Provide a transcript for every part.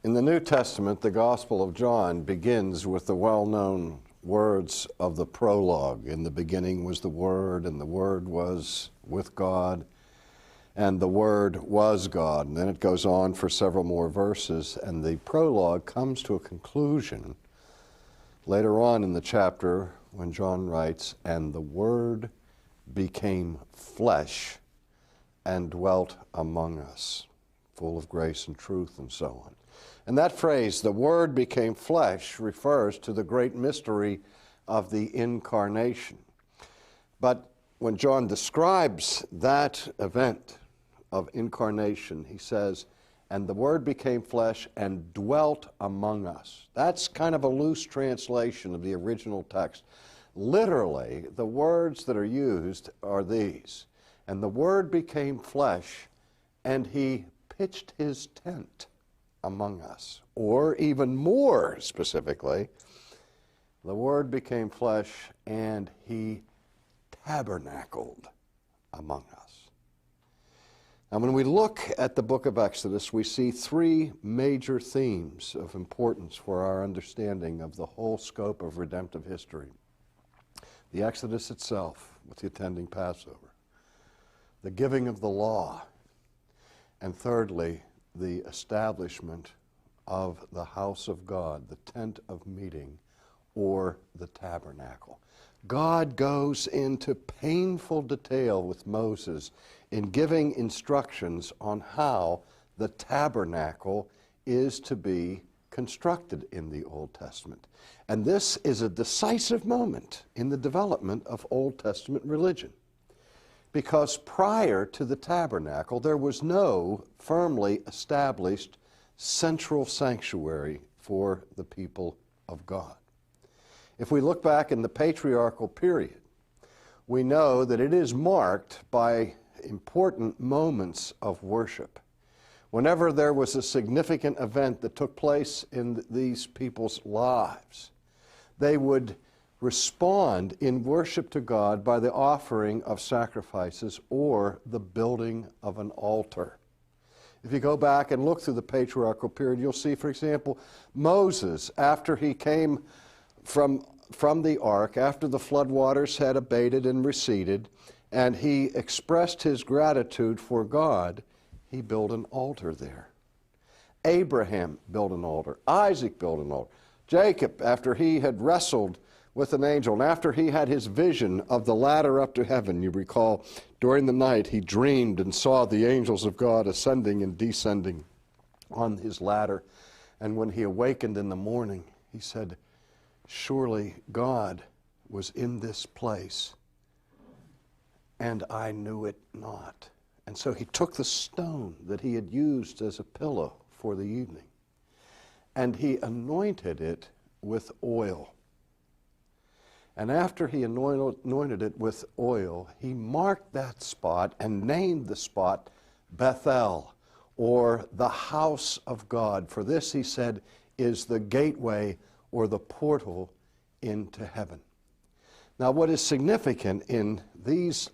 In the New Testament, the Gospel of John begins with the well-known words of the prologue. In the beginning was the Word, and the Word was with God, and the Word was God. And then it goes on for several more verses, and the prologue comes to a conclusion later on in the chapter when John writes, "And the Word became flesh and dwelt among us, full of grace and truth," and so on. And that phrase, "the Word became flesh," refers to the great mystery of the incarnation. But when John describes that event of incarnation, he says, "And the Word became flesh and dwelt among us." That's kind of a loose translation of the original text. Literally, the words that are used are these: "And the Word became flesh, and He pitched His tent among us." Or even more specifically, the Word became flesh and He tabernacled among us. Now, when we look at the book of Exodus, we see three major themes of importance for our understanding of the whole scope of redemptive history. The Exodus itself, with the attending Passover, the giving of the law, and thirdly, the establishment of the house of God, the tent of meeting, or the tabernacle. God goes into painful detail with Moses in giving instructions on how the tabernacle is to be constructed in the Old Testament. And this is a decisive moment in the development of Old Testament religion, because prior to the tabernacle, there was no firmly established central sanctuary for the people of God. If we look back in the patriarchal period, we know that it is marked by important moments of worship. Whenever there was a significant event that took place in these people's lives, they would respond in worship to God by the offering of sacrifices or the building of an altar. If you go back and look through the patriarchal period, you'll see, for example, Moses, after he came from the ark, after the floodwaters had abated and receded, and he expressed his gratitude for God, he built an altar there. Abraham built an altar. Isaac built an altar. Jacob, after he had wrestled with an angel, and after he had his vision of the ladder up to heaven, you recall, during the night he dreamed and saw the angels of God ascending and descending on his ladder. And when he awakened in the morning, he said, "Surely God was in this place, and I knew it not." And so he took the stone that he had used as a pillow for the evening, and he anointed it with oil. And after he anointed it with oil, he marked that spot and named the spot Bethel, or the house of God. For this, he said, is the gateway or the portal into heaven. Now, what is significant in these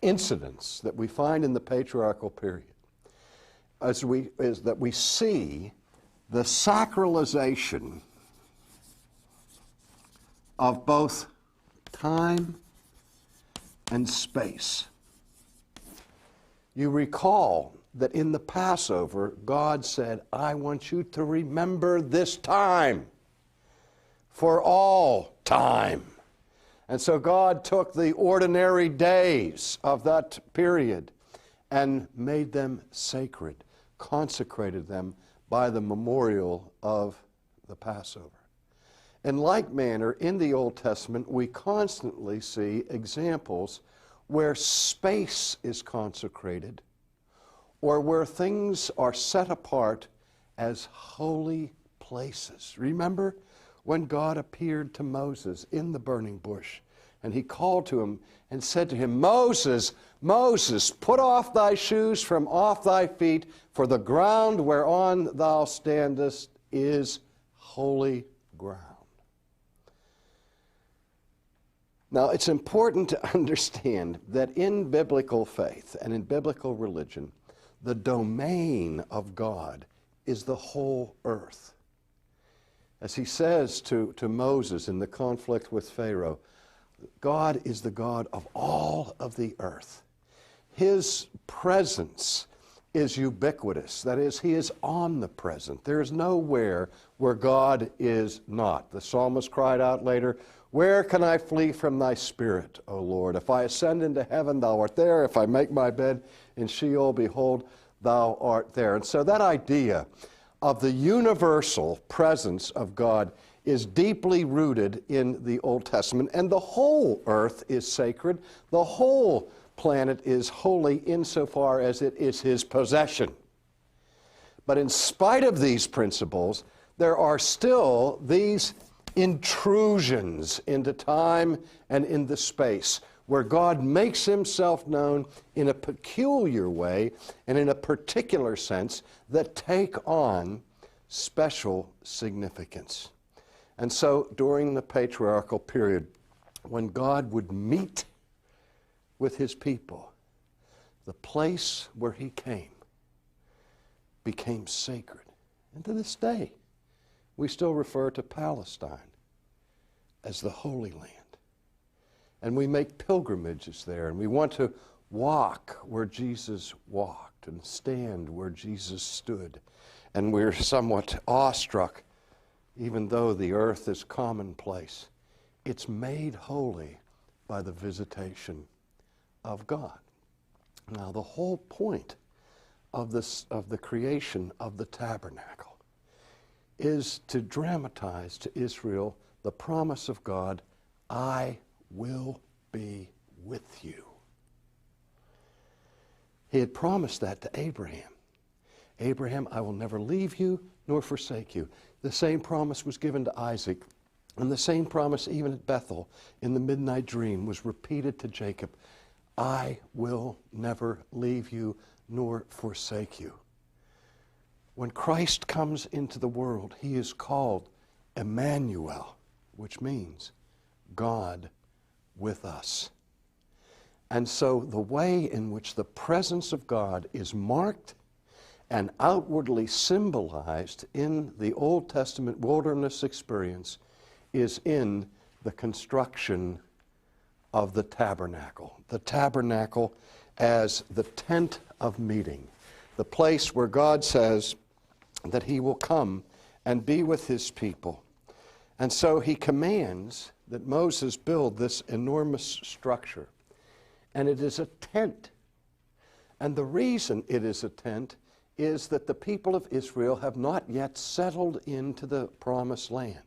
incidents that we find in the patriarchal period is that we see the sacralization of both time and space. You recall that in the Passover, God said, "I want you to remember this time for all time." And so God took the ordinary days of that period and made them sacred, consecrated them by the memorial of the Passover. In like manner, in the Old Testament, we constantly see examples where space is consecrated or where things are set apart as holy places. Remember when God appeared to Moses in the burning bush, and he called to him and said to him, "Moses, Moses, put off thy shoes from off thy feet, for the ground whereon thou standest is holy ground." Now, it's important to understand that in biblical faith and in biblical religion, the domain of God is the whole earth. As he says to Moses in the conflict with Pharaoh, God is the God of all of the earth. His presence is ubiquitous. That is, he is omnipresent. There is nowhere where God is not. The psalmist cried out later, "Where can I flee from thy spirit, O Lord? If I ascend into heaven, thou art there. If I make my bed in Sheol, behold, thou art there." And so that idea of the universal presence of God is deeply rooted in the Old Testament, and the whole earth is sacred. The whole planet is holy insofar as it is his possession. But in spite of these principles, there are still these intrusions into time and into space where God makes himself known in a peculiar way and in a particular sense that take on special significance. And so during the patriarchal period, when God would meet with his people, the place where he came became sacred. And to this day, we still refer to Palestine as the Holy Land. And we make pilgrimages there, and we want to walk where Jesus walked and stand where Jesus stood. And we're somewhat awestruck, even though the earth is commonplace. It's made holy by the visitation of God. Now, the whole point of the creation of the tabernacle is to dramatize to Israel the promise of God, "I will be with you." He had promised that to Abraham. "Abraham, I will never leave you nor forsake you." The same promise was given to Isaac, and the same promise even at Bethel in the midnight dream was repeated to Jacob. "I will never leave you nor forsake you." When Christ comes into the world, he is called Emmanuel, which means God with us. And so the way in which the presence of God is marked and outwardly symbolized in the Old Testament wilderness experience is in the construction of the tabernacle. The tabernacle as the tent of meeting, the place where God says that he will come and be with his people. And so he commands that Moses build this enormous structure. And it is a tent. And the reason it is a tent is that the people of Israel have not yet settled into the promised land.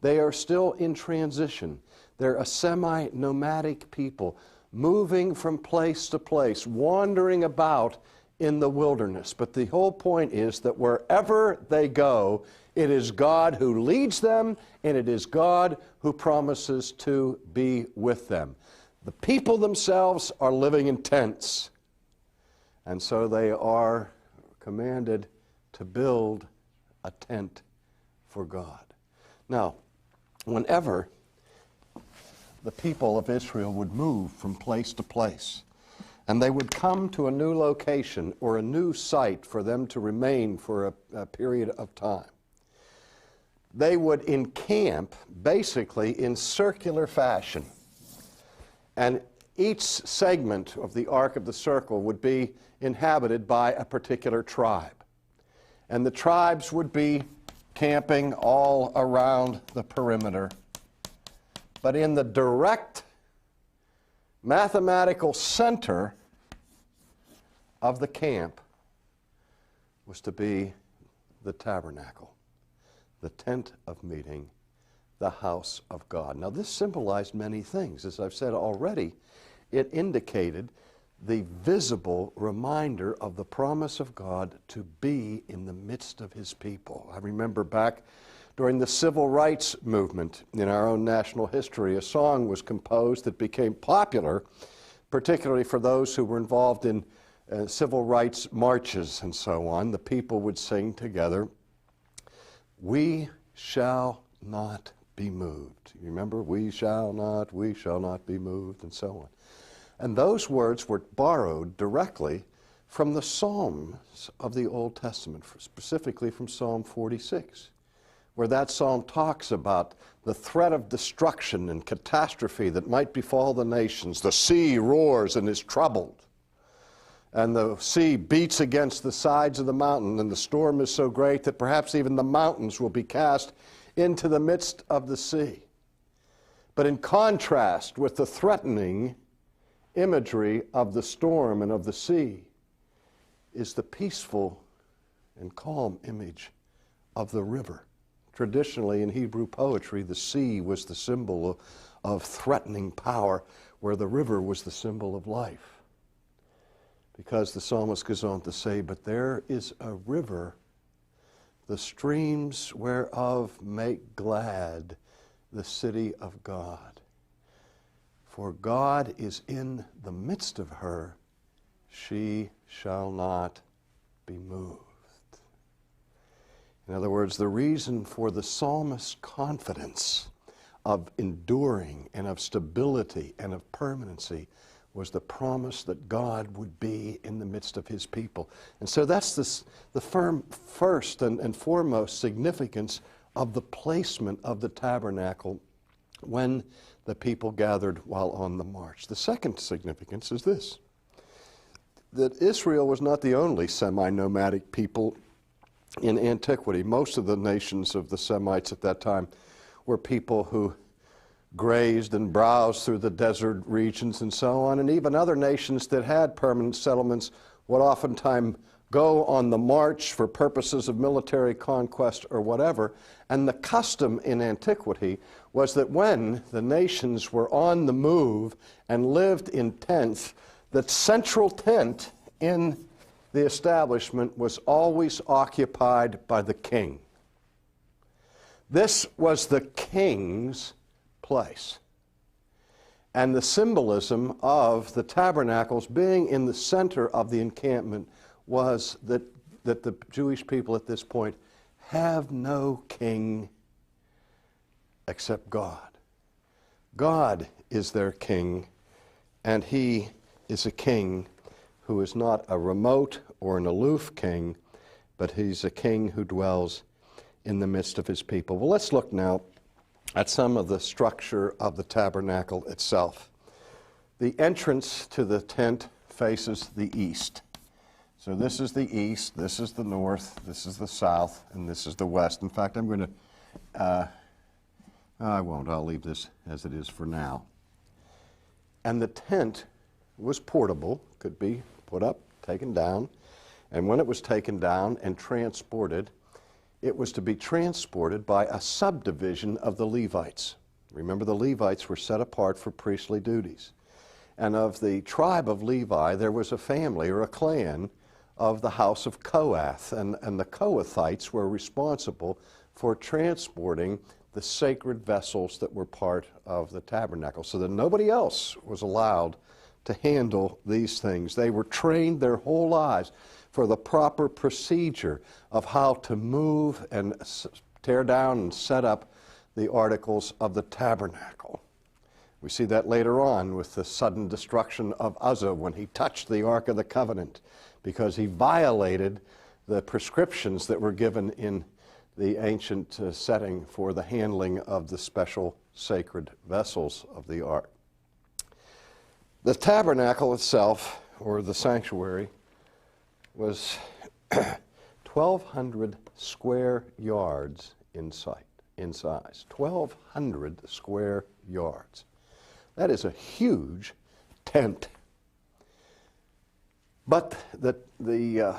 They are still in transition. They're a semi-nomadic people, moving from place to place, wandering about in the wilderness. But the whole point is that wherever they go, it is God who leads them, and it is God who promises to be with them. The people themselves are living in tents, and so they are commanded to build a tent for God. Now, whenever the people of Israel would move from place to place, and they would come to a new location or a new site for them to remain for a period of time, they would encamp basically in circular fashion. And each segment of the arc of the circle would be inhabited by a particular tribe. And the tribes would be camping all around the perimeter. But in the direct mathematical center of the camp was to be the tabernacle, the tent of meeting, the house of God. Now, this symbolized many things. As I've said already, it indicated the visible reminder of the promise of God to be in the midst of his people. I remember back during the civil rights movement in our own national history, a song was composed that became popular, particularly for those who were involved in civil rights marches and so on. The people would sing together, "We shall not be moved." You remember? We shall not be moved, and so on. And those words were borrowed directly from the Psalms of the Old Testament, specifically from Psalm 46, where that psalm talks about the threat of destruction and catastrophe that might befall the nations. The sea roars and is troubled, and the sea beats against the sides of the mountain, and the storm is so great that perhaps even the mountains will be cast into the midst of the sea. But in contrast with the threatening imagery of the storm and of the sea is the peaceful and calm image of the river. Traditionally, in Hebrew poetry, the sea was the symbol of threatening power, where the river was the symbol of life. Because the psalmist goes on to say, but there is a river, the streams whereof make glad the city of God. For God is in the midst of her, she shall not be moved. In other words, the reason for the psalmist's confidence of enduring and of stability and of permanency was the promise that God would be in the midst of his people. And so that's the first and foremost significance of the placement of the tabernacle when the people gathered while on the march. The second significance is this, that Israel was not the only semi-nomadic people in antiquity. Most of the nations of the Semites at that time were people who grazed and browsed through the desert regions and so on, and even other nations that had permanent settlements would oftentimes go on the march for purposes of military conquest or whatever. And the custom in antiquity was that when the nations were on the move and lived in tents, the central tent in the establishment was always occupied by the king. This was the king's place. And the symbolism of the tabernacles being in the center of the encampment was that the Jewish people at this point have no king except God. God is their king, and he is a king who is not a remote or an aloof king, but he's a king who dwells in the midst of his people. Well, let's look now at some of the structure of the tabernacle itself. The entrance to the tent faces the east. So this is the east, this is the north, this is the south, and this is the west. In fact, I'm going to, I won't, I'll leave this as it is for now. And the tent was portable, could be put up, taken down, and when it was taken down and transported, it was to be transported by a subdivision of the Levites. Remember, the Levites were set apart for priestly duties. And of the tribe of Levi, there was a family or a clan of the house of Kohath, and the Kohathites were responsible for transporting the sacred vessels that were part of the tabernacle, so that nobody else was allowed to handle these things. They were trained their whole lives for the proper procedure of how to move and tear down and set up the articles of the tabernacle. We see that later on with the sudden destruction of Uzzah when he touched the Ark of the Covenant, because he violated the prescriptions that were given in the ancient setting for the handling of the special sacred vessels of the Ark. The tabernacle itself, or the sanctuary, was 1,200 square yards in size. 1,200 square yards. That is a huge tent. But the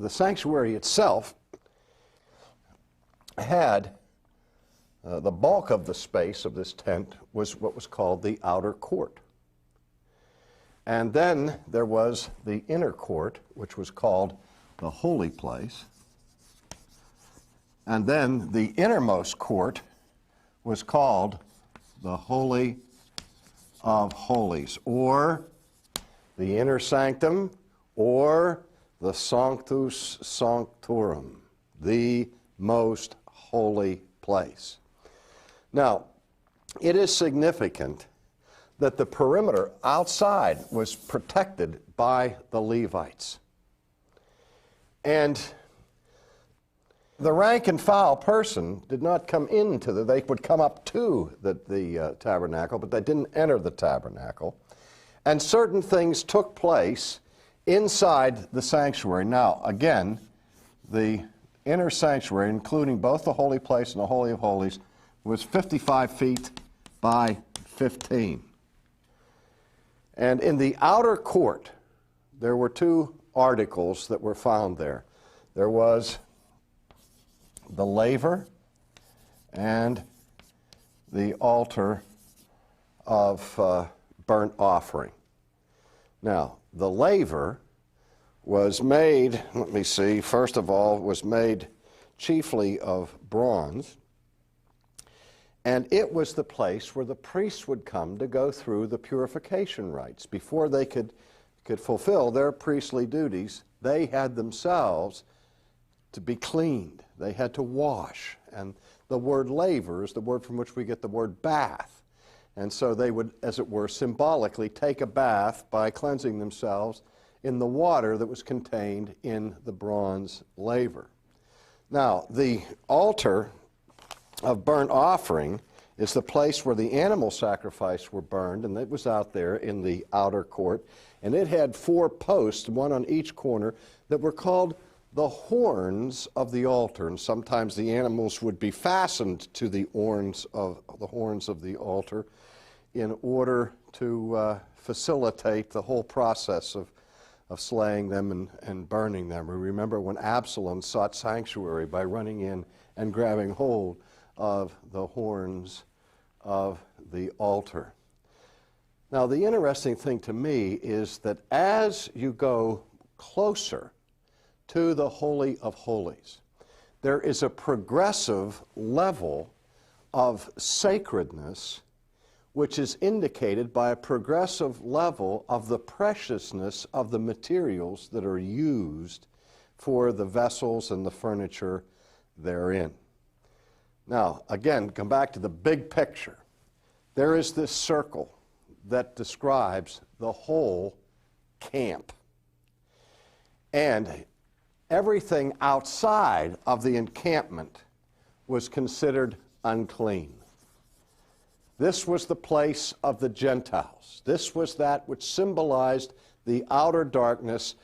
sanctuary itself had the bulk of the space of this tent was what was called the outer court. And then there was the inner court, which was called the holy place. And then the innermost court was called the Holy of Holies, or the inner sanctum, or the Sanctus Sanctorum, the most holy place. Now, it is significant that the perimeter outside was protected by the Levites. And the rank and file person did not come into they would come up to the tabernacle, but they didn't enter the tabernacle. And certain things took place inside the sanctuary. Now, again, the inner sanctuary, including both the holy place and the Holy of Holies, was 55 feet by 15. And in the outer court, there were two articles that were found there. There was the laver and the altar of burnt offering. Now, the laver was made, let me see, first of all, was made chiefly of bronze, and it was the place where the priests would come to go through the purification rites. Before they could fulfill their priestly duties, they had themselves to be cleaned. They had to wash. And the word laver is the word from which we get the word bath. And so they would, as it were, symbolically take a bath by cleansing themselves in the water that was contained in the bronze laver. Now, the altar of burnt offering is the place where the animal sacrifice were burned, and it was out there in the outer court. And it had 4 posts, one on each corner, that were called the horns of the altar. And sometimes the animals would be fastened to the horns of the altar in order to facilitate the whole process of slaying them and burning them. We remember when Absalom sought sanctuary by running in and grabbing hold of the horns of the altar. Now, the interesting thing to me is that as you go closer to the Holy of Holies, there is a progressive level of sacredness which is indicated by a progressive level of the preciousness of the materials that are used for the vessels and the furniture therein. Now, again, come back to the big picture. There is this circle that describes the whole camp. And everything outside of the encampment was considered unclean. This was the place of the Gentiles. This was that which symbolized the outer darkness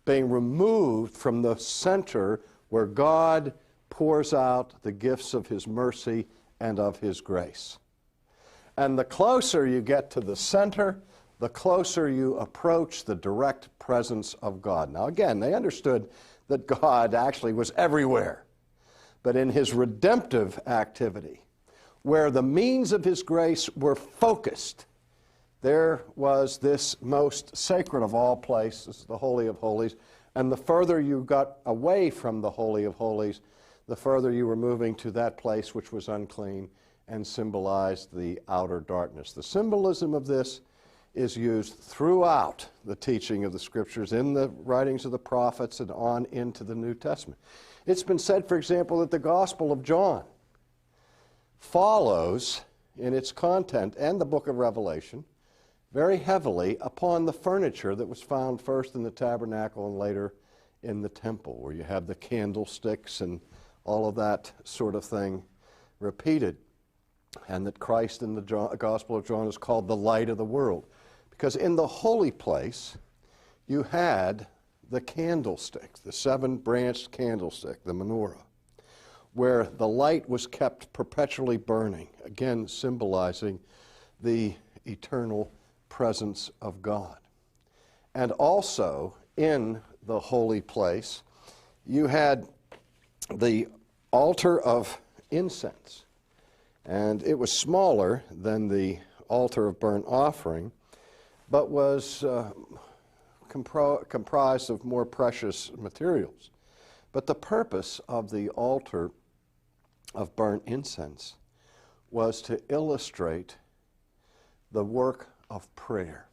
being removed from the center where God pours out the gifts of His mercy and of His grace. And the closer you get to the center, the closer you approach the direct presence of God. Now again, they understood that God actually was everywhere. But in His redemptive activity, where the means of His grace were focused, there was this most sacred of all places, the Holy of Holies. And the further you got away from the Holy of Holies, the further you were moving to that place which was unclean and symbolized the outer darkness. The symbolism of this is used throughout the teaching of the Scriptures, in the writings of the prophets and on into the New Testament. It's been said, for example, that the Gospel of John follows in its content and the book of Revelation very heavily upon the furniture that was found first in the tabernacle and later in the temple, where you have the candlesticks and all of that sort of thing repeated. And that Christ in the Gospel of John is called the light of the world. Because in the holy place, you had the candlestick, the 7-branched candlestick, the menorah, where the light was kept perpetually burning, again symbolizing the eternal presence of God. And also in the holy place, you had the altar of incense. And it was smaller than the altar of burnt offering, but was comprised of more precious materials. But the purpose of the altar of burnt incense was to illustrate the work of prayer.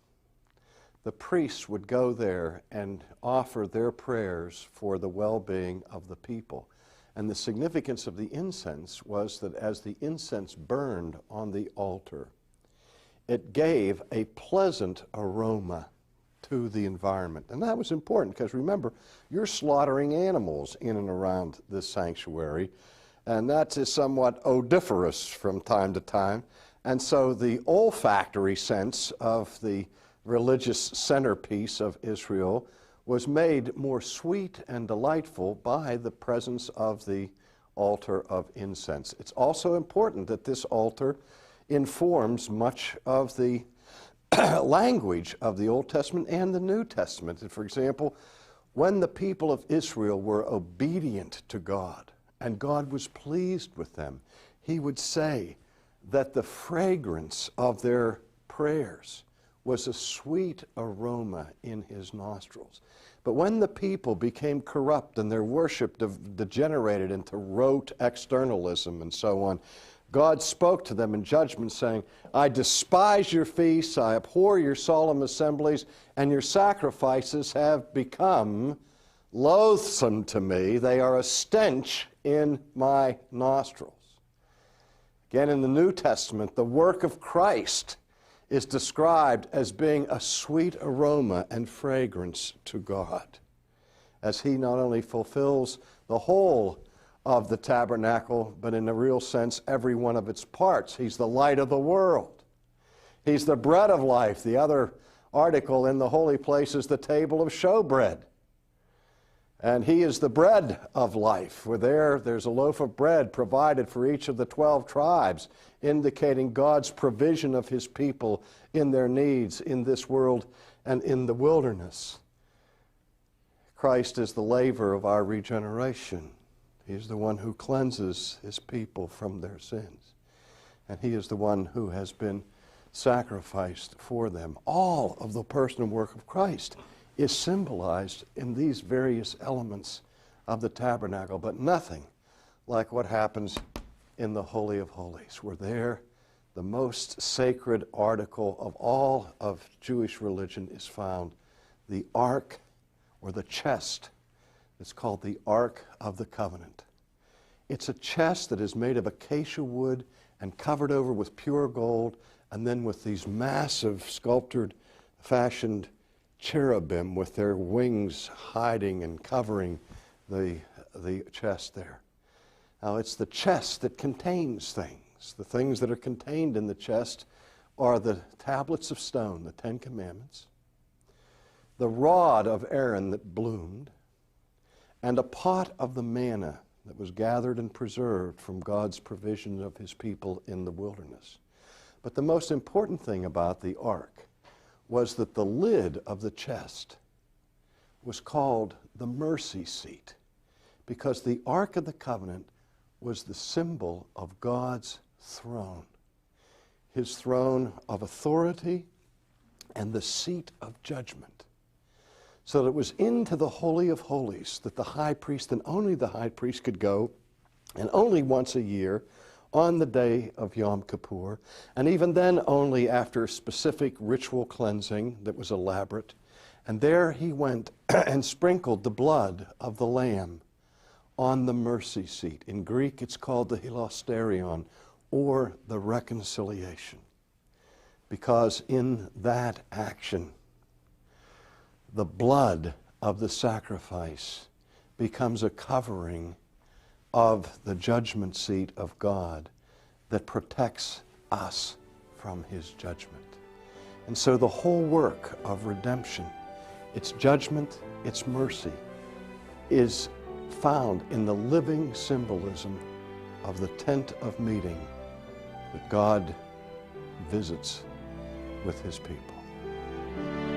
The priests would go there and offer their prayers for the well-being of the people. And the significance of the incense was that as the incense burned on the altar, it gave a pleasant aroma to the environment. And that was important because remember, you're slaughtering animals in and around this sanctuary, and that is somewhat odoriferous from time to time. And so the olfactory sense of the religious centerpiece of Israel was made more sweet and delightful by the presence of the altar of incense. It's also important that this altar informs much of the language of the Old Testament and the New Testament. And for example, when the people of Israel were obedient to God and God was pleased with them, he would say that the fragrance of their prayers was a sweet aroma in his nostrils. But when the people became corrupt and their worship degenerated into rote externalism and so on, God spoke to them in judgment, saying, I despise your feasts, I abhor your solemn assemblies, and your sacrifices have become loathsome to me. They are a stench in my nostrils. Again, in the New Testament, the work of Christ is described as being a sweet aroma and fragrance to God, as he not only fulfills the whole of the tabernacle, but in a real sense, every one of its parts. He's the light of the world. He's the bread of life. The other article in the holy place is the table of showbread. And he is the bread of life. For there's a loaf of bread provided for each of the 12 tribes, indicating God's provision of his people in their needs in this world and in the wilderness. Christ is the laver of our regeneration. He is the one who cleanses his people from their sins. And he is the one who has been sacrificed for them. All of the person and work of Christ is symbolized in these various elements of the tabernacle, but nothing like what happens in the Holy of Holies, where there the most sacred article of all of Jewish religion is found, the ark or the chest. It's called the Ark of the Covenant. It's a chest that is made of acacia wood and covered over with pure gold, and then with these massive sculptured, fashioned cherubim with their wings hiding and covering the chest there. Now, it's the chest that contains things. The things that are contained in the chest are the tablets of stone, the Ten Commandments, the rod of Aaron that bloomed, and a pot of the manna that was gathered and preserved from God's provision of his people in the wilderness. But the most important thing about the ark was that the lid of the chest was called the mercy seat, because the Ark of the Covenant was the symbol of God's throne, his throne of authority and the seat of judgment. So that it was into the Holy of Holies that the high priest, and only the high priest, could go, and only once a year, on the day of Yom Kippur, and even then only after specific ritual cleansing that was elaborate. And there he went and sprinkled the blood of the lamb on the mercy seat. In Greek, it's called the hilasterion, or the reconciliation, because in that action, the blood of the sacrifice becomes a covering of the judgment seat of God that protects us from his judgment. And so the whole work of redemption, its judgment, its mercy, is found in the living symbolism of the tent of meeting that God visits with his people.